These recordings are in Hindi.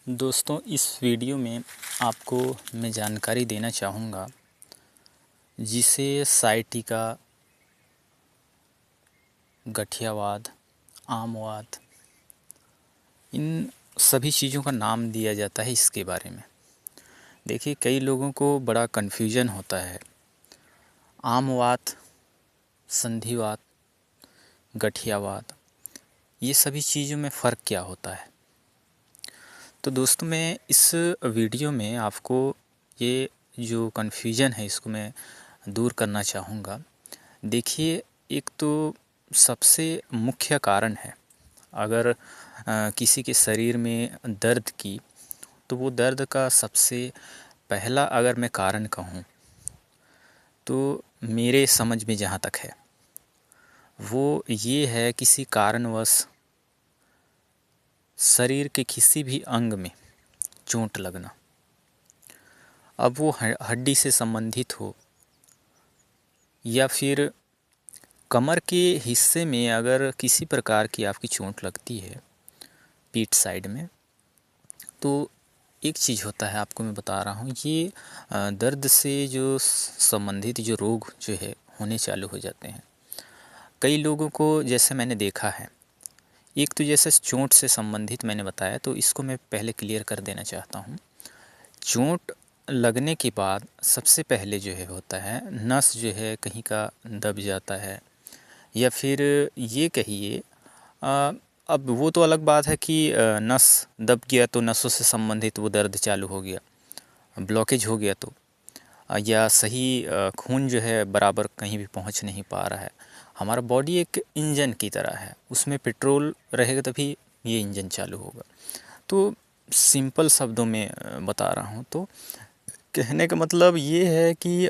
दोस्तों, इस वीडियो में आपको मैं जानकारी देना चाहूँगा जिसे साइटिका, गठियावाद, आमवाद, इन सभी चीज़ों का नाम दिया जाता है। इसके बारे में देखिए, कई लोगों को बड़ा कन्फ्यूजन होता है। आमवाद, संधिवात, गठियावाद, ये सभी चीज़ों में फ़र्क क्या होता है। तो दोस्तों, मैं इस वीडियो में आपको ये जो कन्फ्यूजन है इसको मैं दूर करना चाहूँगा। देखिए, एक तो सबसे मुख्य कारण है, अगर किसी के शरीर में दर्द की, तो वो दर्द का सबसे पहला अगर मैं कारण कहूँ तो मेरे समझ में जहाँ तक है वो ये है, किसी कारणवश शरीर के किसी भी अंग में चोट लगना। अब वो हड्डी से संबंधित हो या फिर कमर के हिस्से में अगर किसी प्रकार की आपकी चोट लगती है पीठ साइड में, तो एक चीज़ होता है, आपको मैं बता रहा हूँ, ये दर्द से जो संबंधित जो रोग जो है होने चालू हो जाते हैं। कई लोगों को जैसे मैंने देखा है, एक तो जैसे चोट से संबंधित मैंने बताया, तो इसको मैं पहले क्लियर कर देना चाहता हूँ। चोट लगने के बाद सबसे पहले जो है होता है, नस जो है कहीं का दब जाता है, या फिर ये कहिए अब वो तो अलग बात है कि नस दब गया तो नसों से संबंधित वो दर्द चालू हो गया, ब्लॉकेज हो गया तो या सही खून जो है बराबर कहीं भी पहुंच नहीं पा रहा है। हमारा बॉडी एक इंजन की तरह है, उसमें पेट्रोल रहेगा तभी ये इंजन चालू होगा। तो सिंपल शब्दों में बता रहा हूँ, तो कहने का मतलब ये है कि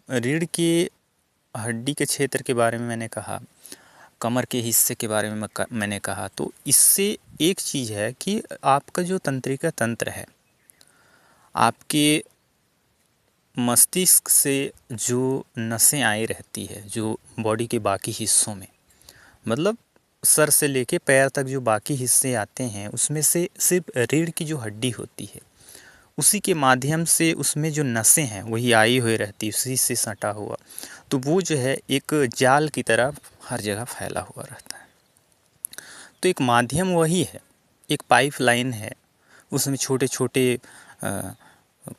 रीढ़ की हड्डी के क्षेत्र के बारे में मैंने कहा, कमर के हिस्से के बारे में मैंने कहा, तो इससे एक चीज़ है कि आपका जो तंत्रिका तंत्र है, आपके मस्तिष्क से जो नसें आई रहती है, जो बॉडी के बाकी हिस्सों में, मतलब सर से लेके पैर तक जो बाकी हिस्से आते हैं, उसमें से सिर्फ रीढ़ की जो हड्डी होती है उसी के माध्यम से उसमें जो नसें हैं वही आई हुई रहती है, उसी से सटा हुआ। तो वो जो है एक जाल की तरह हर जगह फैला हुआ रहता है। तो एक माध्यम वही है, एक पाइप लाइन है, उसमें छोटे छोटे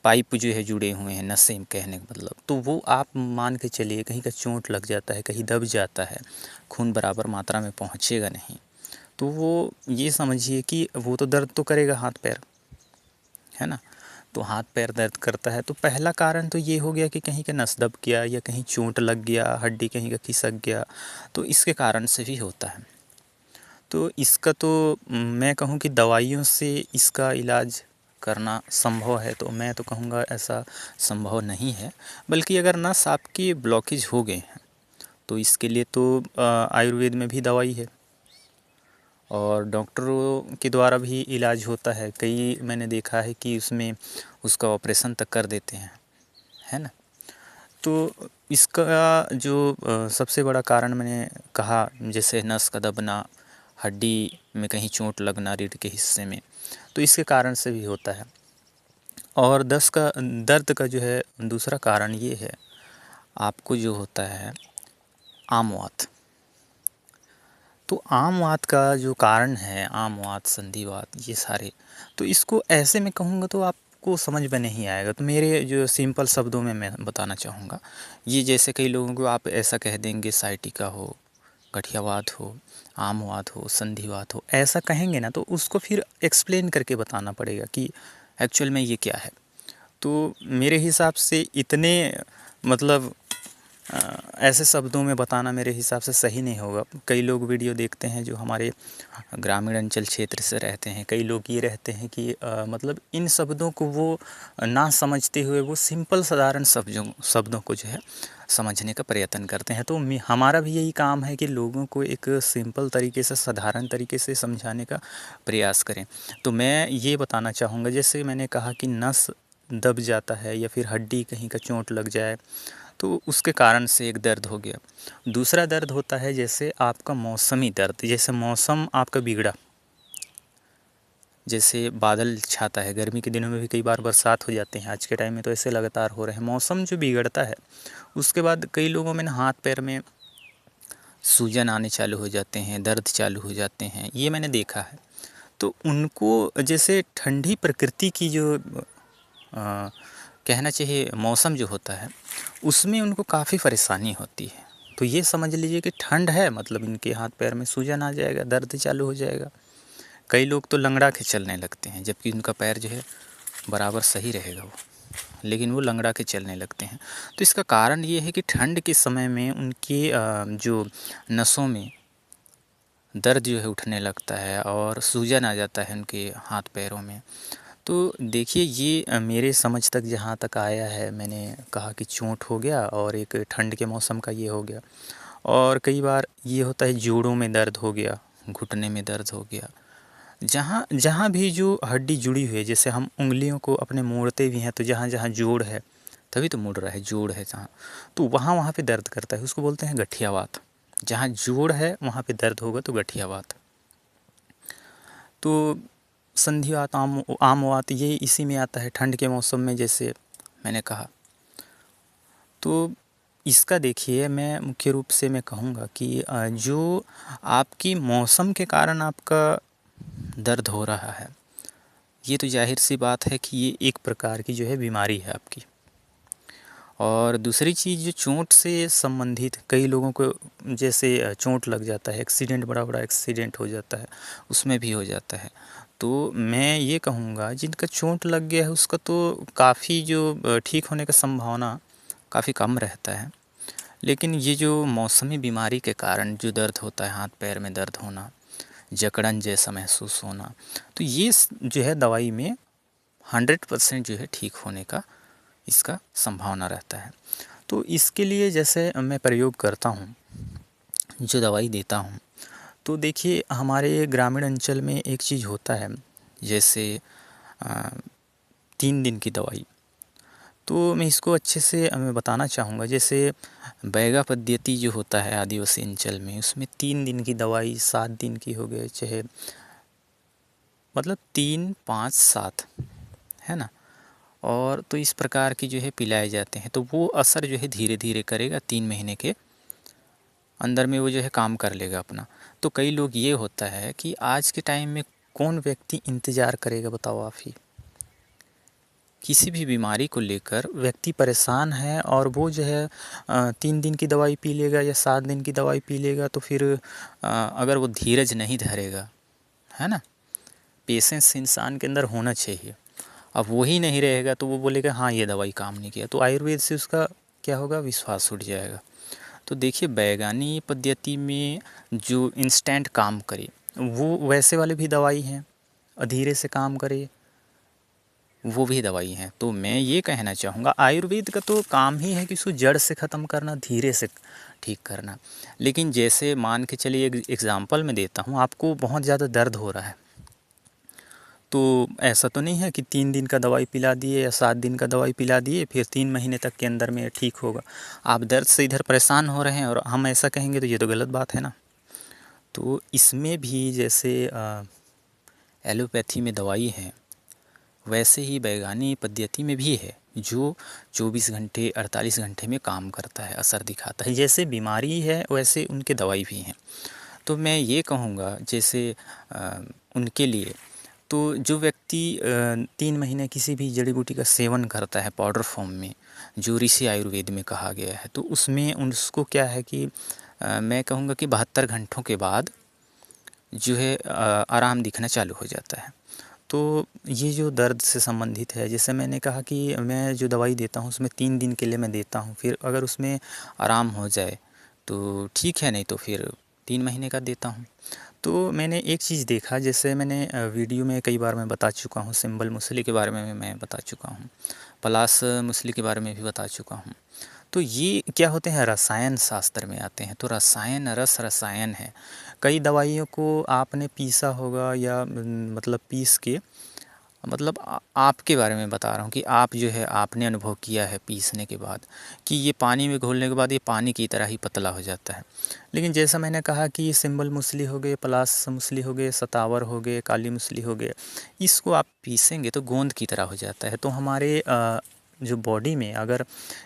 पाइप जो है जुड़े हुए हैं, नसें कहने का मतलब। तो वो आप मान के चलिए, कहीं का चोट लग जाता है, कहीं दब जाता है, खून बराबर मात्रा में पहुँचेगा नहीं, तो वो ये समझिए कि वो तो दर्द तो करेगा हाथ पैर, है ना। तो हाथ पैर दर्द करता है, तो पहला कारण तो ये हो गया कि कहीं का नस दब गया या कहीं चोट लग गया, हड्डी कहीं का खिसक गया, तो इसके कारण से भी होता है। तो इसका तो मैं कहूँ कि दवाइयों से इसका इलाज करना संभव है, तो मैं तो कहूँगा ऐसा संभव नहीं है। बल्कि अगर नस आपकी ब्लॉकेज हो गए हैं तो इसके लिए तो आयुर्वेद में भी दवाई है और डॉक्टरों के द्वारा भी इलाज होता है। कई मैंने देखा है कि उसमें उसका ऑपरेशन तक कर देते हैं, है ना। तो इसका जो सबसे बड़ा कारण मैंने कहा, जैसे नस का दबना, हड्डी में कहीं चोट लगना रीढ़ के हिस्से में, तो इसके कारण से भी होता है। और दर्द का जो है दूसरा कारण ये है, आपको जो होता है आमवात। तो आमवात का जो कारण है, आमवात, संधिवात, ये सारे, तो इसको ऐसे मैं कहूँगा तो आपको समझ में नहीं आएगा। तो मेरे जो सिंपल शब्दों में मैं बताना चाहूँगा, ये जैसे कई लोगों को आप ऐसा कह देंगे, साइटिका हो, गठियावात हो, आमवात हो, संधिवात हो, ऐसा कहेंगे ना, तो उसको फिर एक्सप्लेन करके बताना पड़ेगा कि एक्चुअल में ये क्या है। तो मेरे हिसाब से इतने मतलब ऐसे शब्दों में बताना मेरे हिसाब से सही नहीं होगा। कई लोग वीडियो देखते हैं जो हमारे ग्रामीण अंचल क्षेत्र से रहते हैं, कई लोग ये रहते हैं कि मतलब इन शब्दों को वो ना समझते हुए वो सिंपल साधारण शब्दों को जो है समझने का प्रयत्न करते हैं। तो हमारा भी यही काम है कि लोगों को एक सिंपल तरीके से, साधारण तरीके से समझाने का प्रयास करें। तो मैं ये बताना चाहूँगा, जैसे मैंने कहा कि नस दब जाता है या फिर हड्डी कहीं का चोट लग जाए, तो उसके कारण से एक दर्द हो गया। दूसरा दर्द होता है जैसे आपका मौसमी दर्द, जैसे मौसम आपका बिगड़ा, जैसे बादल छाता है, गर्मी के दिनों में भी कई बार बरसात हो जाते हैं, आज के टाइम में तो ऐसे लगातार हो रहे हैं। मौसम जो बिगड़ता है उसके बाद कई लोगों में ना हाथ पैर में सूजन आने चालू हो जाते हैं, दर्द चालू हो जाते हैं, ये मैंने देखा है। तो उनको जैसे ठंडी प्रकृति की जो कहना चाहिए मौसम जो होता है उसमें उनको काफ़ी परेशानी होती है। तो ये समझ लीजिए कि ठंड है मतलब इनके हाथ पैर में सूजन आ जाएगा, दर्द चालू हो जाएगा। कई लोग तो लंगड़ा के चलने लगते हैं, जबकि उनका पैर जो है बराबर सही रहेगा वो, लेकिन वो लंगड़ा के चलने लगते हैं। तो इसका कारण ये है कि ठंड के समय में उनके जो नसों में दर्द जो है उठने लगता है और सूजन आ जाता है उनके हाथ पैरों में। तो देखिए ये मेरे समझ तक जहाँ तक आया है, मैंने कहा कि चोट हो गया और एक ठंड के मौसम का ये हो गया, और कई बार ये होता है जोड़ों में दर्द हो गया, घुटने में दर्द हो गया। जहाँ जहाँ भी जो हड्डी जुड़ी हुई है, जैसे हम उंगलियों को अपने मोड़ते भी हैं तो जहाँ जहाँ जोड़ है, तभी तो मुड़ रहा है, जोड़ है जहाँ, तो वहाँ वहाँ पे दर्द करता है, उसको बोलते हैं गठियावात। जहाँ जोड़ है वहाँ पे दर्द होगा तो गठियावात। तो संधिवात, आम वात, ये इसी में आता है ठंड के मौसम में, जैसे मैंने कहा। तो इसका देखिए मैं मुख्य रूप से मैं कहूँगा कि जो आपकी मौसम के कारण आपका दर्द हो रहा है, ये तो जाहिर सी बात है कि ये एक प्रकार की जो है बीमारी है आपकी। और दूसरी चीज़ जो चोट से संबंधित, कई लोगों को जैसे चोट लग जाता है, एक्सीडेंट, बड़ा बड़ा एक्सीडेंट हो जाता है, उसमें भी हो जाता है। तो मैं ये कहूँगा जिनका चोट लग गया है उसका तो काफ़ी जो ठीक होने का संभावना काफ़ी कम रहता है। लेकिन ये जो मौसमी बीमारी के कारण जो दर्द होता है, हाथ पैर में दर्द होना, जकड़न जैसा महसूस होना, तो ये जो है दवाई में 100% जो है ठीक होने का इसका संभावना रहता है। तो इसके लिए जैसे मैं प्रयोग करता हूँ, जो दवाई देता हूँ, तो देखिए हमारे ग्रामीण अंचल में एक चीज़ होता है, जैसे 3 दिन की दवाई। तो मैं इसको अच्छे से मैं बताना चाहूँगा। जैसे बैगा पद्धति जो होता है आदिवासी अंचल में, उसमें 3 दिन की दवाई, 7 दिन की हो गए, चाहे मतलब 3, 5, 7, है ना। और तो इस प्रकार की जो है पिलाए जाते हैं, तो वो असर जो है धीरे धीरे करेगा, 3 महीने के अंदर में वो जो है काम कर लेगा अपना। तो कई लोग, ये होता है कि आज के टाइम में कौन व्यक्ति इंतज़ार करेगा, बताओ आप ही। किसी भी बीमारी को लेकर व्यक्ति परेशान है और वो जो है 3 दिन की दवाई पी लेगा या 7 दिन की दवाई पी लेगा, तो फिर अगर वो धीरज नहीं धरेगा, है ना, पेशेंस इंसान के अंदर होना चाहिए। अब वही नहीं रहेगा तो वो बोलेगा हाँ ये दवाई काम नहीं किया, तो आयुर्वेद से उसका क्या होगा, विश्वास उठ जाएगा। तो देखिए बैगानी पद्धति में जो इंस्टेंट काम करे वो वैसे वाले भी दवाई हैं, और धीरे से काम करे वो भी दवाई हैं। तो मैं ये कहना चाहूँगा आयुर्वेद का तो काम ही है कि उसको जड़ से ख़त्म करना, धीरे से ठीक करना। लेकिन जैसे मान के चलिए एक एग्ज़ाम्पल मैं देता हूँ, आपको बहुत ज़्यादा दर्द हो रहा है, तो ऐसा तो नहीं है कि 3 दिन का दवाई पिला दिए या 7 दिन का दवाई पिला दिए फिर 3 महीने तक के अंदर में ठीक होगा। आप दर्द से इधर परेशान हो रहे हैं और हम ऐसा कहेंगे तो ये तो गलत बात है ना। तो इसमें भी जैसे एलोपैथी में दवाई है, वैसे ही बैगानी पद्धति में भी है, जो 24 घंटे 48 घंटे में काम करता है, असर दिखाता है। जैसे बीमारी है वैसे उनके दवाई भी हैं। तो मैं ये कहूँगा जैसे उनके लिए तो जो व्यक्ति 3 महीने किसी भी जड़ी बूटी का सेवन करता है पाउडर फॉर्म में, जो ऋषि आयुर्वेद में कहा गया है, तो उसमें उसको क्या है कि मैं कहूँगा कि 72 घंटों के बाद जो है आराम दिखना चालू हो जाता है। तो ये जो दर्द से संबंधित है, जैसे मैंने कहा कि मैं जो दवाई देता हूँ उसमें 3 दिन के लिए मैं देता हूँ, फिर अगर उसमें आराम हो जाए तो ठीक है, नहीं तो फिर 3 महीने का देता हूँ। तो मैंने एक चीज़ देखा, जैसे मैंने वीडियो में कई बार मैं बता चुका हूँ, सिंबल मूसली के बारे में भी मैं बता चुका हूँ, पलास मूसली के बारे में भी बता चुका हूँ। तो ये क्या होते हैं, रसायन शास्त्र में आते हैं। तो रसायन, रस रसायन है। कई दवाइयों को आपने पीसा होगा या मतलब पीस के मतलब आपके बारे में बता रहा हूँ कि आप जो है आपने अनुभव किया है पीसने के बाद कि ये पानी में घोलने के बाद ये पानी की तरह ही पतला हो जाता है। लेकिन जैसा मैंने कहा कि ये सिंबल मूसली हो गए, पलास मूसली हो गए, सतावर हो गए, काली मूसली हो गए, इसको आप पीसेंगे तो गोंद की तरह हो जाता है। तो हमारे जो बॉडी में अगर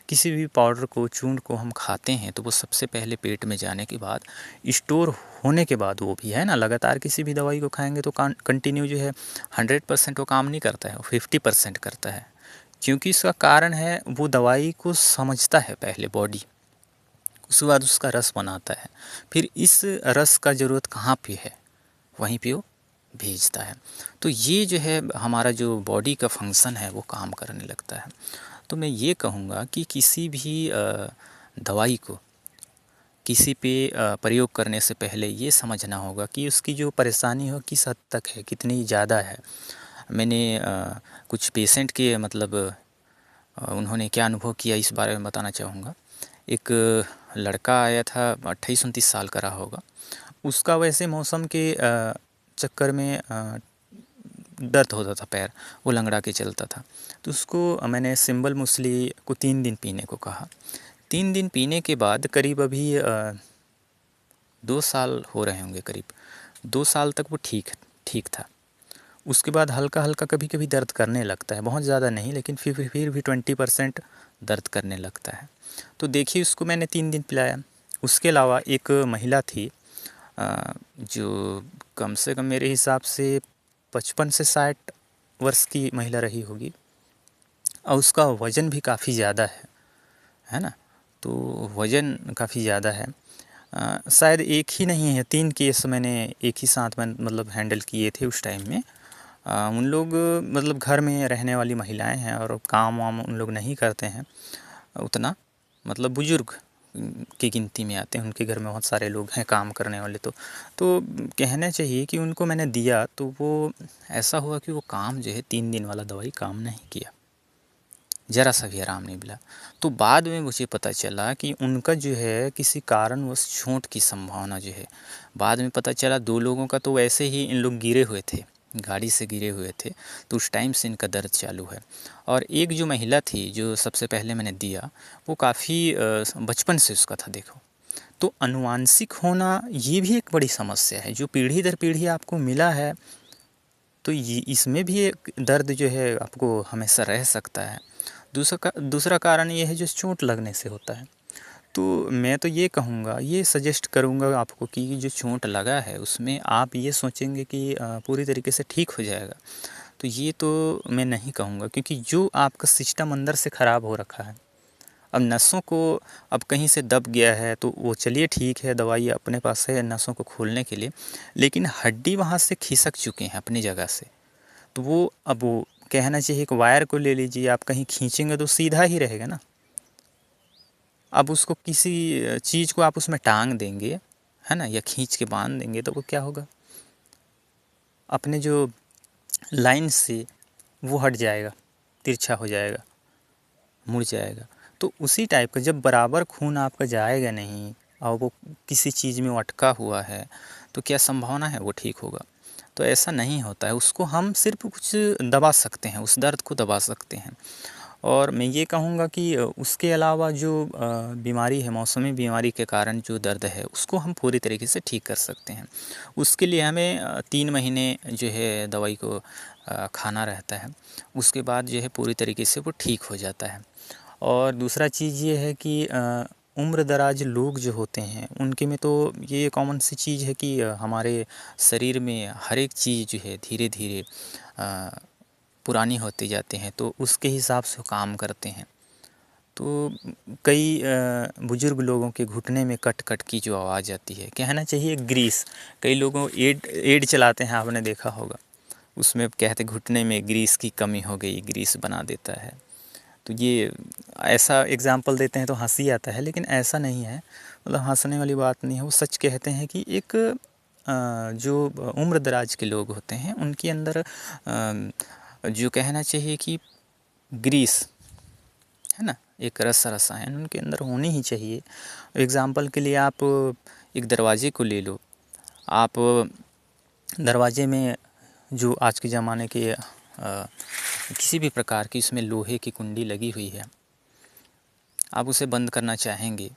किसी भी पाउडर को, चूर्ण को हम खाते हैं तो वो सबसे पहले पेट में जाने के बाद, स्टोर होने के बाद, वो भी है ना, लगातार किसी भी दवाई को खाएंगे तो कंटिन्यू जो है 100% वो काम नहीं करता है, वो 50% करता है। क्योंकि इसका कारण है वो दवाई को समझता है पहले बॉडी, उसके बाद उसका रस बनाता है, फिर इस रस का ज़रूरत कहाँ पे है वहीं पे वो भेजता है। तो ये जो है हमारा जो बॉडी का फंक्शन है वो काम करने लगता है। तो मैं ये कहूँगा कि किसी भी दवाई को किसी पे प्रयोग करने से पहले ये समझना होगा कि उसकी जो परेशानी हो किस हद तक है, कितनी ज़्यादा है। मैंने कुछ पेशेंट के मतलब उन्होंने क्या अनुभव किया इस बारे में बताना चाहूँगा। एक लड़का आया था, 28-29 साल का रहा होगा। उसका वैसे मौसम के चक्कर में दर्द होता था पैर, वो लंगड़ा के चलता था। तो उसको मैंने सिंबल मूसली को 3 दिन पीने को कहा। 3 दिन पीने के बाद करीब अभी 2 साल हो रहे होंगे, करीब 2 साल तक वो ठीक था। उसके बाद हल्का हल्का कभी कभी दर्द करने लगता है, बहुत ज़्यादा नहीं, लेकिन फिर भी 20% दर्द करने लगता है। तो देखिए उसको मैंने 3 दिन पिलाया। उसके अलावा एक महिला थी जो कम से कम मेरे हिसाब से 55 से 60 वर्ष की महिला रही होगी, और उसका वज़न भी काफ़ी ज़्यादा है ना। तो वज़न काफ़ी ज़्यादा है। शायद एक ही नहीं है, 3 केस मैंने एक ही साथ में मतलब हैंडल किए थे उस टाइम में। उन लोग मतलब घर में रहने वाली महिलाएं हैं और काम वाम उन लोग नहीं करते हैं उतना, मतलब बुज़ुर्ग की गिनती में आते हैं। उनके घर में बहुत सारे लोग हैं काम करने वाले। तो कहना चाहिए कि उनको मैंने दिया तो वो ऐसा हुआ कि वो काम जो है 3 दिन वाला दवाई काम नहीं किया, ज़रा सा भी आराम नहीं मिला। तो बाद में मुझे पता चला कि उनका जो है किसी कारणवश चोट की संभावना जो है, बाद में पता चला 2 लोगों का तो वैसे ही इन लोग गिरे हुए थे, गाड़ी से गिरे हुए थे, तो उस टाइम से इनका दर्द चालू है। और एक जो महिला थी जो सबसे पहले मैंने दिया, वो काफ़ी बचपन से उसका था देखो। तो आनुवांशिक होना ये भी एक बड़ी समस्या है, जो पीढ़ी दर पीढ़ी आपको मिला है, तो ये इसमें भी एक दर्द जो है आपको हमेशा रह सकता है। दूसरा कारण ये है जो चोट लगने से होता है। तो मैं तो ये कहूँगा, ये सजेस्ट करूँगा आपको कि जो चोट लगा है उसमें आप ये सोचेंगे कि पूरी तरीके से ठीक हो जाएगा, तो ये तो मैं नहीं कहूँगा। क्योंकि जो आपका सिस्टम अंदर से ख़राब हो रखा है, अब नसों को अब कहीं से दब गया है तो वो चलिए ठीक है, दवाई अपने पास है नसों को खोलने के लिए, लेकिन हड्डी वहाँ से खिसक चुके हैं अपनी जगह से। तो वो अब वो कहना चाहिए कि वायर को ले लीजिए, आप कहीं खींचेंगे तो सीधा ही रहेगा ना। अब उसको किसी चीज़ को आप उसमें टांग देंगे, है ना, या खींच के बांध देंगे, तो वो क्या होगा, अपने जो लाइन से वो हट जाएगा, तिरछा हो जाएगा, मुड़ जाएगा। तो उसी टाइप का जब बराबर खून आपका जाएगा नहीं और वो किसी चीज़ में अटका हुआ है, तो क्या संभावना है वो ठीक होगा। तो ऐसा नहीं होता है, उसको हम सिर्फ कुछ दबा सकते हैं, उस दर्द को दबा सकते हैं। और मैं ये कहूँगा कि उसके अलावा जो बीमारी है, मौसमी बीमारी के कारण जो दर्द है, उसको हम पूरी तरीके से ठीक कर सकते हैं। उसके लिए हमें 3 महीने जो है दवाई को खाना रहता है, उसके बाद जो है पूरी तरीके से वो ठीक हो जाता है। और दूसरा चीज़ ये है कि उम्र दराज लोग जो होते हैं उनके में तो ये कॉमन सी चीज़ है कि हमारे शरीर में हर एक चीज़ जो है धीरे धीरे पुरानी होती जाते हैं, तो उसके हिसाब से काम करते हैं। तो कई बुज़ुर्ग लोगों के घुटने में कट कट की जो आवाज़ आती है, कहना चाहिए ग्रीस, कई लोगों एड चलाते हैं, आपने देखा होगा, उसमें कहते घुटने में ग्रीस की कमी हो गई, ग्रीस बना देता है। तो ये ऐसा एग्ज़ाम्पल देते हैं तो हंसी आता है, लेकिन ऐसा नहीं है, मतलब हंसने वाली बात नहीं है। वो सच कहते हैं कि एक जो उम्र दराज के लोग होते हैं उनके अंदर जो कहना चाहिए कि ग्रीस है ना, एक रसायन उनके अंदर होनी ही चाहिए। एग्ज़ाम्पल के लिए आप एक दरवाजे को ले लो, आप दरवाजे में जो आज के ज़माने के किसी भी प्रकार की इसमें लोहे की कुंडी लगी हुई है, आप उसे बंद करना चाहेंगे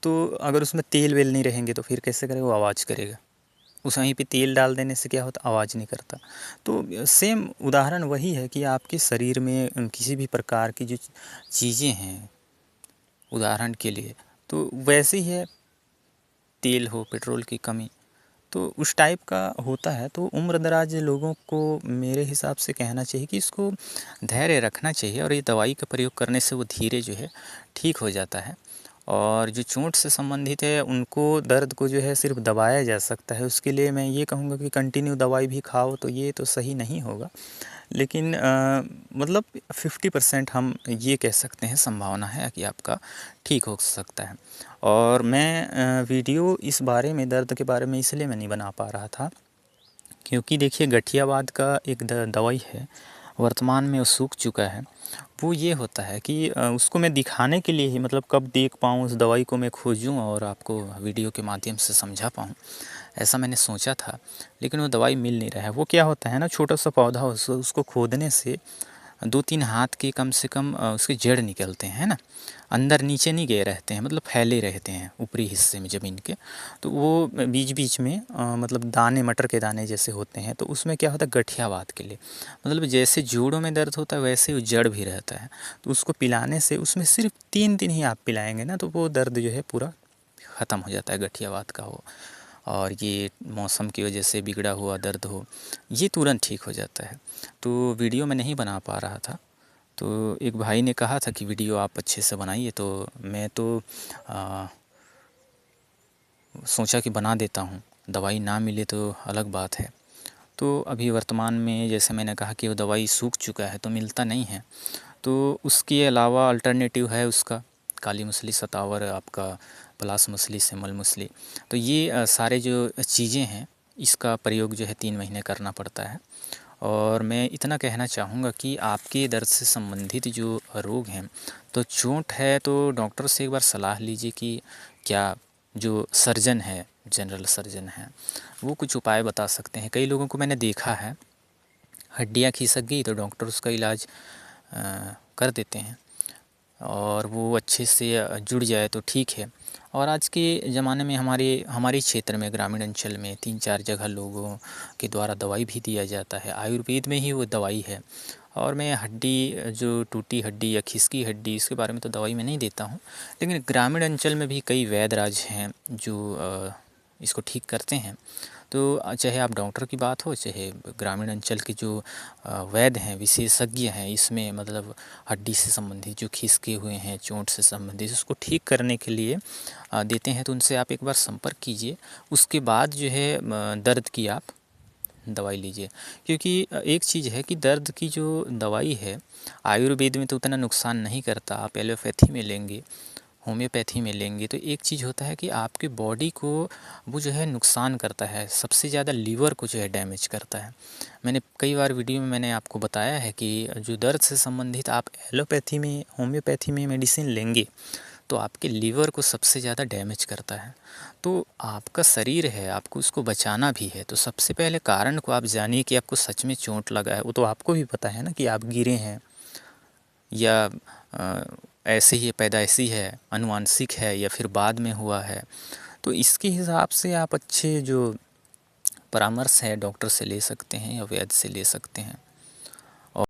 तो अगर उसमें तेल वेल नहीं रहेंगे तो फिर कैसे करेगा, वो आवाज़ करेगा। उस वहीं पे तेल डाल देने से क्या होता, आवाज़ नहीं करता। तो सेम उदाहरण वही है कि आपके शरीर में किसी भी प्रकार की जो चीज़ें हैं, उदाहरण के लिए तो वैसे ही है, तेल हो, पेट्रोल की कमी, तो उस टाइप का होता है। तो उम्रदराज लोगों को मेरे हिसाब से कहना चाहिए कि इसको धैर्य रखना चाहिए और ये दवाई का प्रयोग करने से वो धीरे जो है ठीक हो जाता है। और जो चोट से संबंधित है उनको दर्द को जो है सिर्फ दबाया जा सकता है, उसके लिए मैं ये कहूँगा कि कंटिन्यू दवाई भी खाओ तो ये तो सही नहीं होगा। लेकिन मतलब 50% हम ये कह सकते हैं संभावना है कि आपका ठीक हो सकता है। और मैं वीडियो इस बारे में, दर्द के बारे में इसलिए मैं नहीं बना पा रहा था क्योंकि देखिए गठियावाद का एक दवाई है, वर्तमान में वो सूख चुका है। वो ये होता है कि उसको मैं दिखाने के लिए ही, मतलब कब देख पाऊँ उस दवाई को मैं खोजूँ और आपको वीडियो के माध्यम से समझा पाऊँ, ऐसा मैंने सोचा था। लेकिन वो दवाई मिल नहीं रहा है। वो क्या होता है ना, छोटा सा पौधा उसको खोदने से 2-3 हाथ के कम से कम उसके जड़ निकलते हैं ना, अंदर नीचे नहीं गए रहते हैं, मतलब फैले रहते हैं ऊपरी हिस्से में ज़मीन के। तो वो बीच बीच में मतलब दाने, मटर के दाने जैसे होते हैं। तो उसमें क्या होता है, गठियावाद के लिए, मतलब जैसे जोड़ों में दर्द होता है वैसे वो जड़ भी रहता है। तो उसको पिलाने से, उसमें सिर्फ 3 दिन ही आप पिलाएंगे ना, तो वो दर्द जो है पूरा ख़त्म हो जाता है, गठियावाद का हो और ये मौसम की वजह से बिगड़ा हुआ दर्द हो, ये तुरंत ठीक हो जाता है। तो वीडियो मैं नहीं बना पा रहा था, तो एक भाई ने कहा था कि वीडियो आप अच्छे से बनाइए, तो मैं तो सोचा कि बना देता हूँ, दवाई ना मिले तो अलग बात है। तो अभी वर्तमान में जैसे मैंने कहा कि वो दवाई सूख चुका है तो मिलता नहीं है। तो उसके अलावा अल्टरनेटिव है उसका काली मछली, सतावर, आपका पलास मछली, सेमल मछली। तो ये सारे जो चीज़ें हैं इसका प्रयोग जो है 3 महीने करना पड़ता है। और मैं इतना कहना चाहूँगा कि आपके दर्द से संबंधित जो रोग हैं, तो चोट है तो डॉक्टर से एक बार सलाह लीजिए कि क्या जो सर्जन है, जनरल सर्जन है, वो कुछ उपाय बता सकते हैं। कई लोगों को मैंने देखा है, हड्डियाँ खिसक गई तो डॉक्टर उसका इलाज कर देते हैं और वो अच्छे से जुड़ जाए तो ठीक है। और आज के ज़माने में हमारे क्षेत्र में, ग्रामीण अंचल में 3-4 जगह लोगों के द्वारा दवाई भी दिया जाता है, आयुर्वेद में ही वो दवाई है। और मैं हड्डी, जो टूटी हड्डी या खिसकी हड्डी, इसके बारे में तो दवाई मैं नहीं देता हूँ। लेकिन ग्रामीण अंचल में भी कई वैद्यराज हैं जो इसको ठीक करते हैं। तो चाहे आप डॉक्टर की बात हो, चाहे ग्रामीण अंचल के जो वैद्य हैं, विशेषज्ञ हैं इसमें, मतलब हड्डी से संबंधित जो खिसके हुए हैं, चोट से संबंधित, उसको ठीक करने के लिए देते हैं। तो उनसे आप एक बार संपर्क कीजिए, उसके बाद जो है दर्द की आप दवाई लीजिए। क्योंकि एक चीज़ है कि दर्द की जो दवाई है आयुर्वेद में तो उतना नुकसान नहीं करता, आप एलोपैथी में लेंगे, होम्योपैथी में लेंगे तो एक चीज़ होता है कि आपके बॉडी को वो जो है नुकसान करता है, सबसे ज़्यादा लीवर को जो है डैमेज करता है। मैंने कई बार वीडियो में मैंने आपको बताया है कि जो दर्द से संबंधित आप एलोपैथी में, होम्योपैथी में मेडिसिन लेंगे तो आपके लीवर को सबसे ज़्यादा डैमेज करता है। तो आपका शरीर है, आपको उसको बचाना भी है, तो सबसे पहले कारण को आप जानिए कि आपको सच में चोट लगा है। वो तो आपको भी पता है ना कि आप गिरे हैं या ऐसे ही पैदाइशी है, आनुवांशिक है या फिर बाद में हुआ है। तो इसके हिसाब से आप अच्छे जो परामर्श है डॉक्टर से ले सकते हैं या वैद्य से ले सकते हैं।